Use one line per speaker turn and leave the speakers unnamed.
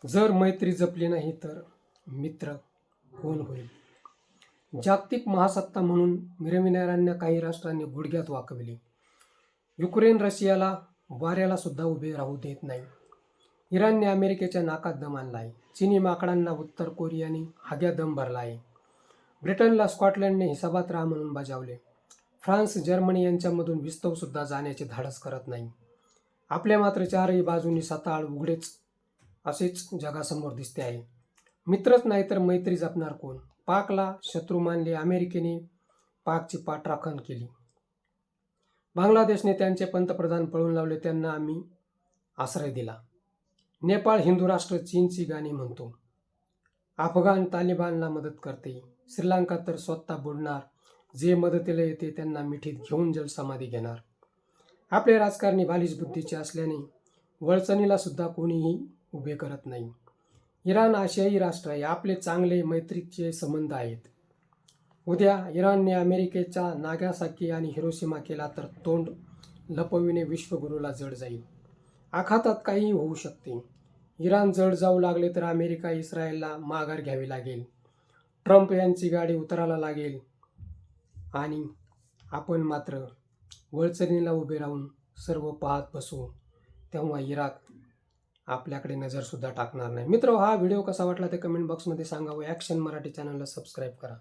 जर मैत्री जपली नाही तर मित्र कोण होईल? जागतिक महासत्ता म्हणून मिरविणाऱ्यांना काही राष्ट्रांनी गुडघ्यात वाकविले. युक्रेन रशियाला वाऱ्याला सुद्धा उभे राहू देत नाही. इराणने अमेरिकेच्या नाकात दम आणला आहे. चीनी माकडांना उत्तर कोरियाने हाग्या दम भरला आहे. ब्रिटनला स्कॉटलंडने हिसाबात राहा म्हणून बजावले. फ्रान्स जर्मनी यांच्यामधून विस्तवसुद्धा जाण्याचे धाडस करत नाही. आपल्या मात्र चारही बाजूंनी सताळ उघडेच असेच जगासमोर दिसते आहे. मित्रच नाही तर मैत्री जपणार कोण? पाकला शत्रू मानले अमेरिकेने पाकची पाठराखण केली. बांगलादेशने त्यांचे पंतप्रधान पळून लावले, त्यांना आम्ही आश्रय दिला. नेपाळ हिंदू राष्ट्र चीनची गाणी म्हणतो. अफगाण तालिबानला मदत करते. श्रीलंका तर स्वतः बुडणार. जे मदतीला येते त्यांना मिठीत घेऊन जलसमाधी घेणार. आपले राजकारणी बालिश बुद्धीचे असल्याने वळचणीला सुद्धा कोणीही उभे करत नाही. इराण आशियाई राष्ट्र आहे. आपले चांगले मैत्रीचे संबंध आहेत. उद्या इराणने अमेरिकेचा नागासाकी आणि हिरोशिमा केला तर तोंड लपविणे विश्वगुरूला जड जाईल. आखातात काहीही होऊ शकते. इराण जड जाऊ लागले तर अमेरिका इस्रायलला माघार घ्यावी लागेल. ट्रम्प यांची गाडी उतरायला लागेल आणि आपण मात्र वळचणीला उभे राहून सर्व पाहत बसू. तेव्हा इराक आपल्याकडे नजरसुद्धा टाकणार नाही. मित्र, हा व्हिडिओ कसा वाटला ते कमेंट बॉक्समध्ये सांगा व ॲक्शन मराठी चॅनलला सबस्क्राईब करा.